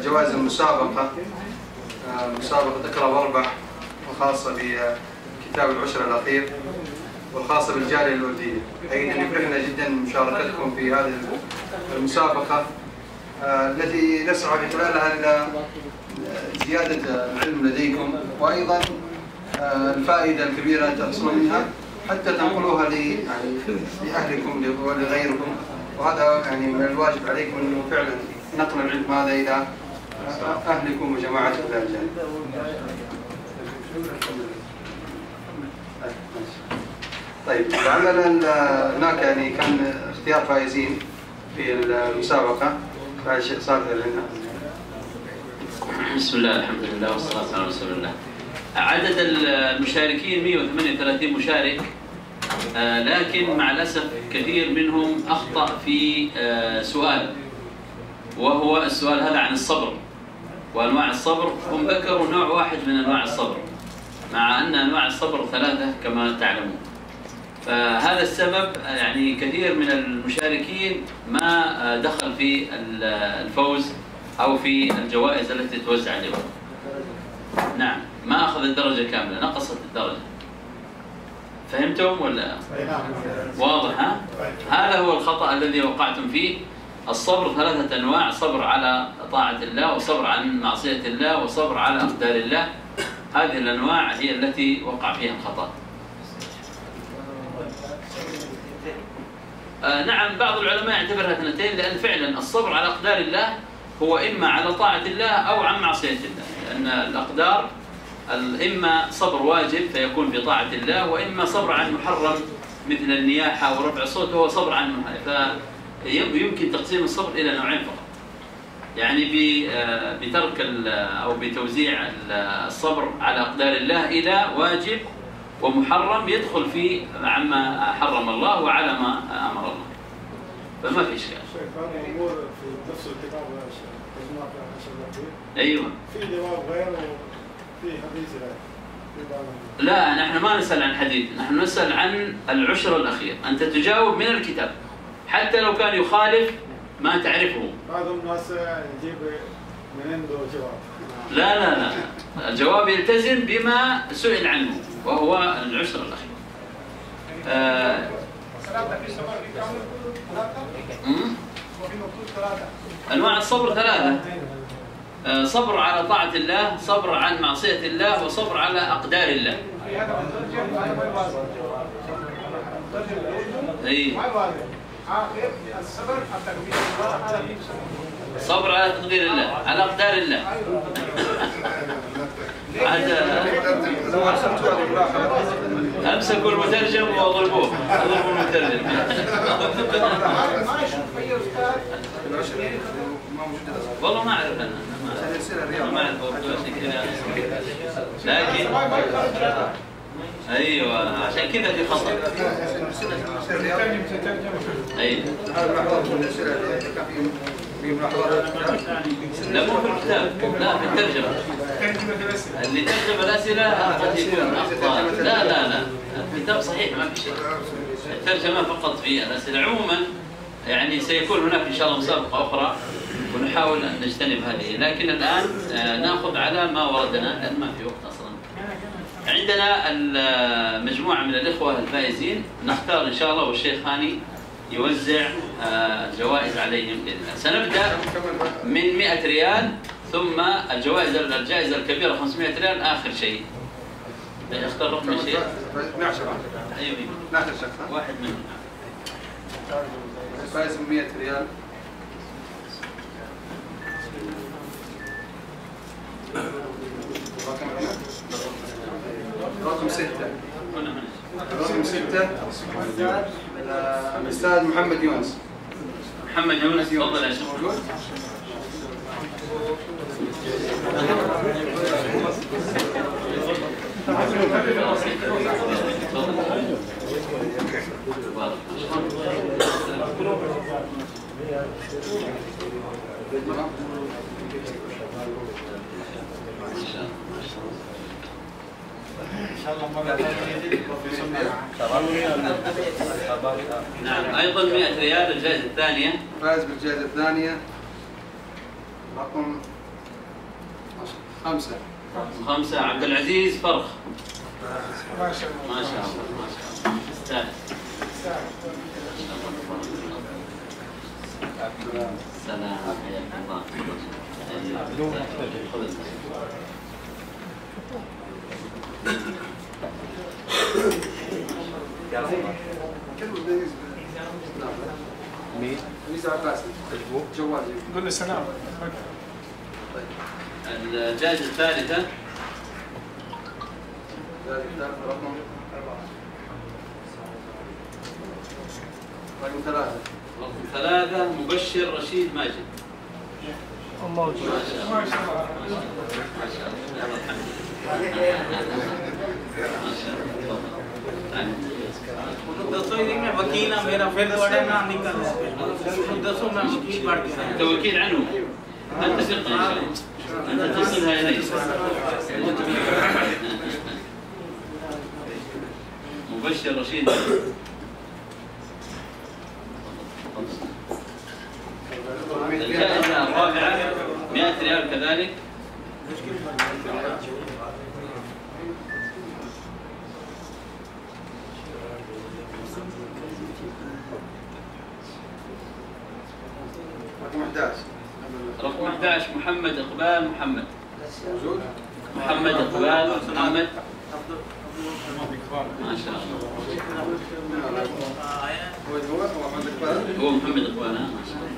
جوائز المسابقة، مسابقة اقرأ واربح، وخاصة بكتاب العشر الأخير، والخاصة بالجالية الأردية. أيضا يفرحنا جدا مشاركتكم في هذه المسابقة التي نسعى من خلالها إلى زيادة العلم لديكم، وأيضا الفائدة الكبيرة أن تحصلوا منها حتى تنقلوها لأهلكم ولغيركم. وهذا يعني من الواجب عليكم أنه فعلا نقل العلم هذا إلى أهلكم وجماعتكم في الجنة. طيب، لعلنا هناك يعني كان اختيار فائزين في المسابقة. فالشيخ صالح لنا. بسم الله، الحمد لله والصلاة على رسول الله. عدد المشاركين 138 مشارك، لكن مع الأسف كثير منهم أخطأ في سؤال، وهو السؤال هذا عن الصبر وأنواع الصبر. هم ذكروا نوع واحد من أنواع الصبر، مع أن أنواع الصبر 3 كما تعلمون. فهذا السبب يعني كثير من المشاركين ما دخل في الفوز أو في الجوائز التي توزع اليوم. نعم، ما أخذ الدرجة كاملة، نقصت الدرجة. فهمتم ولا؟ واضح ها؟ هذا هو الخطأ الذي وقعتم فيه. الصبر 3 أنواع: صبر على طاعة الله، وصبر عن معصية الله، وصبر على أقدار الله. هذه الأنواع هي التي وقع فيها الخطأ. نعم، بعض العلماء يعتبرها 2، لأن فعلا الصبر على أقدار الله هو إما على طاعة الله أو عن معصية الله، لأن الأقدار إما صبر واجب فيكون في طاعة الله، وإما صبر عن محرم مثل النياحة ورفع الصوت وهو صبر عن محرم. فيمكن تقسيم الصبر إلى نوعين فقط، يعني بترك أو بتوزيع الصبر على أقدار الله إلى واجب ومحرم يدخل في عما حرم الله وعلى ما أمر الله، فما في إشكال. أمور في نفس الكتاب أيوه، في جواب غير وفي حديث لا، نحن ما نسأل عن حديث، نحن نسأل عن العشر الأخير. أنت تجاوب من الكتاب حتى لو كان يخالف ما تعرفه. بعض الناس يجيب من عنده جواب. لا لا لا، الجواب يلتزم بما سئل عنه وهو العشر الأخير. أنواع الصبر 3: صبر على طاعة الله، صبر عن معصية الله، وصبر على أقدار الله. أي صبر على تقدير الله، على أقدار الله. أمسكوا المترجم وضربوه، اضربوا المترجم. والله ما أعرف أنا، ما أعرف، لكن أيوة عشان كذا في خطأ. أيوة. لا مو في الكتاب، لا في الترجمة. اللي ترجم الأسئلة قد يكون أخطاء. لا لا لا، الكتاب صحيح ما في شيء. الترجمة فقط في الأسئلة. عموما يعني سيكون هناك إن شاء الله مسابقة أخرى ونحاول أن نجتنب هذه، لكن الآن نأخذ على ما وردنا لأن ما في وقت أصلا. عندنا مجموعة من الإخوة الفائزين، نختار إن شاء الله والشيخ هاني يوزع جوائز عليهم بإذن الله. سنبدأ من 100 ريال، ثم الجائزة الكبيرة 500 ريال آخر شيء. اختار رقم الشيخ. 12. أيوه 12 شخص. واحد منهم. فائز 100 ريال. رقم 6. رقم 6 الأستاذ محمد يونس. محمد يونس، تفضل يا شيخ. نعم، ايضا 100 ريال الجائزه الثانيه. فاز بالجائزه الثانيه رقم 5. رقم 5 عبد العزيز فرخ. ما شاء الله. ما شاء الله ما شاء الله يستاهل. سلام حياك الله. مين؟ نزار قاسم. جوال. قول له سلام. الجائزة الثالثة رقم 3. رقم 3 مبشر رشيد ماجد. الله أكبر. ما شاء الله. ما شاء الله. दसों में वकील है मेरा फिर बड़ा नाम निकल दसों में वकील बढ़ गया أنت وكيل عنه. أنت ثقة إن شاء الله. أنت تصلها إليه. مبشر رشيد. الجائزة الرابعة 100 ريال كذلك. رقم 11. رقم 11 محمد إقبال محمد. موجود؟ محمد إقبال محمد. ما شاء الله. هو محمد إقبال. هو محمد إقبال. ما شاء الله.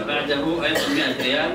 بعده أيضا 100 ريال.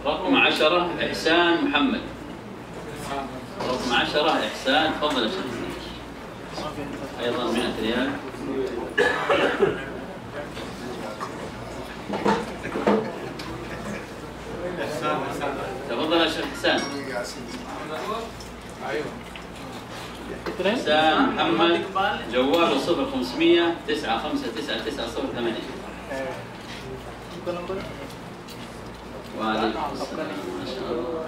رقم 10 إحسان محمد. رقم 10 إحسان. تفضل يا شيخ. أيضا 100 ريال. تفضل يا شيخ حسان. حسان محمد جواله 0500 9599908. وعليكم السلام. ما شاء الله.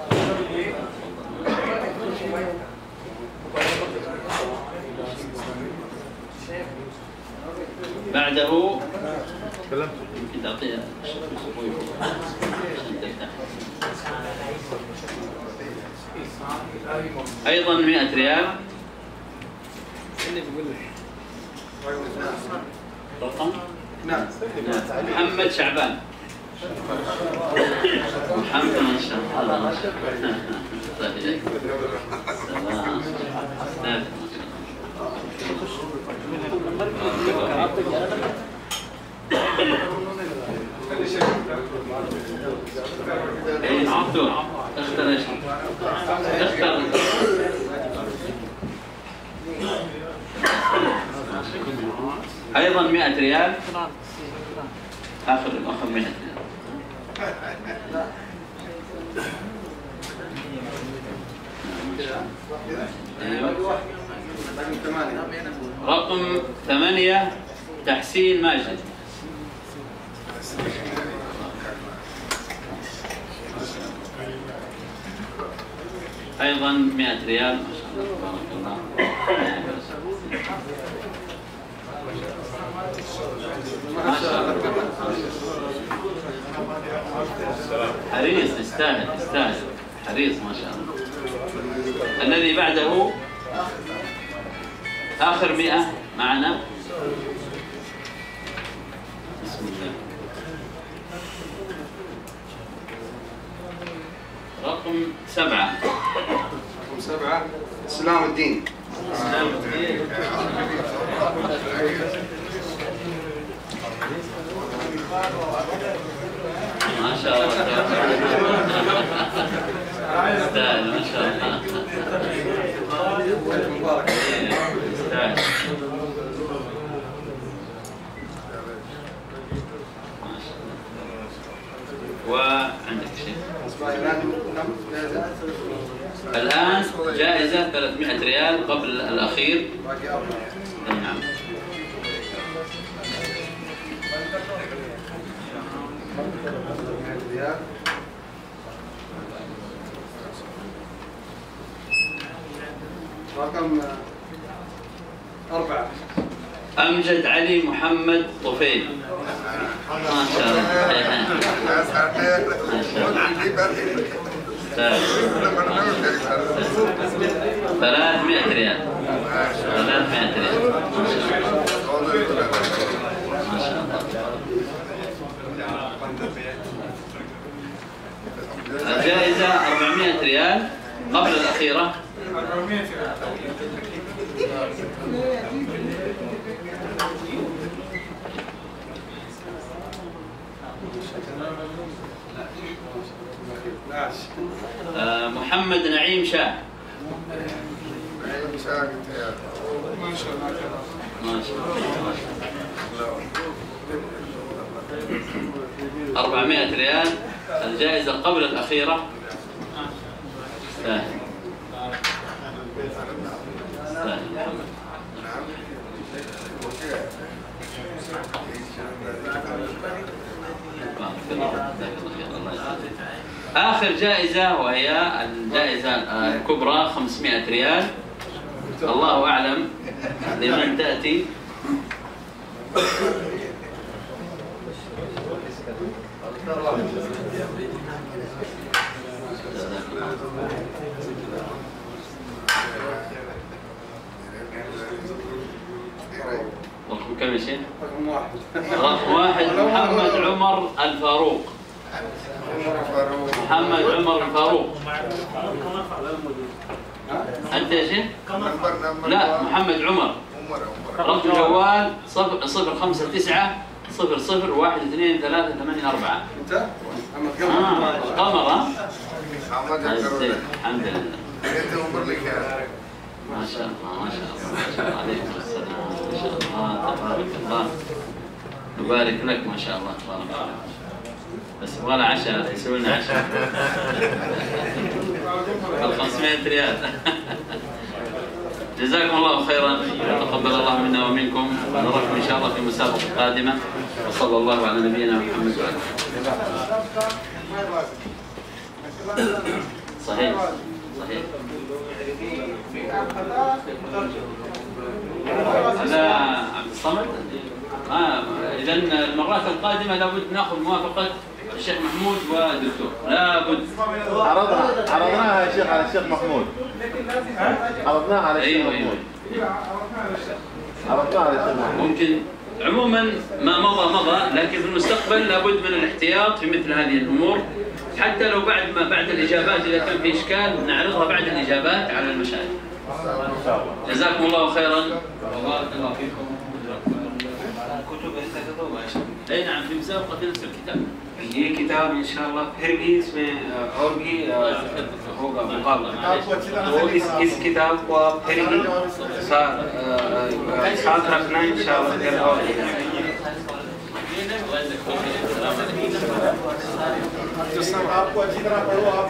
بعده يمكن تعطيها أيضا 100 ريال. رقم؟ نعم. محمد شعبان. محمد ما شاء الله. طيب إليك. سلام. استاذ ايه عبدو اختر ايش؟ اختر ايضا 100 ريال. اخر 100 ريال. ايوه. رقم 8 تحسين ماجد. أيضا 100 ريال. ما شاء الله تبارك الله. ما شاء الله. حريص. يستاهل حريص ما شاء الله. الذي بعده آخر 100 معنا. بسم الله. رقم 7. رقم 7 سلام الدين. ما شاء الله يستاهل ما شاء الله. يستاهل. وعندك شيء الآن جائزة 300 ريال قبل الأخير. نعم. رقم 4 أمجد علي محمد طفيل. ما شاء الله. ما شاء الله. 300 ريال. 300 ريال. ما شاء الله. الجائزة 400 ريال قبل الأخيرة. محمد نعيم شاه. ما شاء الله. 400 ريال الجائزة قبل الأخيرة. سهل. آخر جائزة وهي الجائزة الكبرى 500 ريال. الله أعلم لمن تأتي. رقم كم يا شيخ؟ رقم 1 محمد عمر الفاروق. محمد عمر الفاروق. أنت يا شيخ؟ لا محمد عمر. رقم جوال 059 00 1 2 3 8 4. أنت؟ محمد قمر. ها؟ الحمد لله. ما شاء الله ما شاء الله ما شاء الله. عليكم السلام. ما شاء الله تبارك الله. نبارك لك ما شاء الله تبارك الله. بس يبغى عشاء يسوي لنا عشاء. 500 ريال. جزاكم الله خيرا وتقبل الله منا ومنكم. نراكم ان شاء الله في مسابقه قادمه. وصلى الله على نبينا محمد وعلى اله. صحيح صحيح. هذا عبد الصمد. اذا المرات القادمه لابد ناخذ موافقه الشيخ محمود والدكتور. لابد. عرضناها يا شيخ على الشيخ محمود. عرضناها على الشيخ محمود. عرضناها على الشيخ محمود. ممكن عموما ما مضى لكن في المستقبل لابد من الاحتياط في مثل هذه الامور، حتى لو بعد الاجابات اذا كان في اشكال نعرضها بعد الاجابات على المشاهد. جزاكم الله خيرا وبارك الله فيكم. الكتب اللي تكتبوها يا شيخ. اي نعم في مسابقه نفس الكتاب. ये किताब इंशाल्लाह फिर भी इसमें और भी होगा मुकाबला, तो इस किताब को आप फिर भी साथ रखना इंशाल्लाह फिर और आपको अच्छी तरह पढ़ो, आप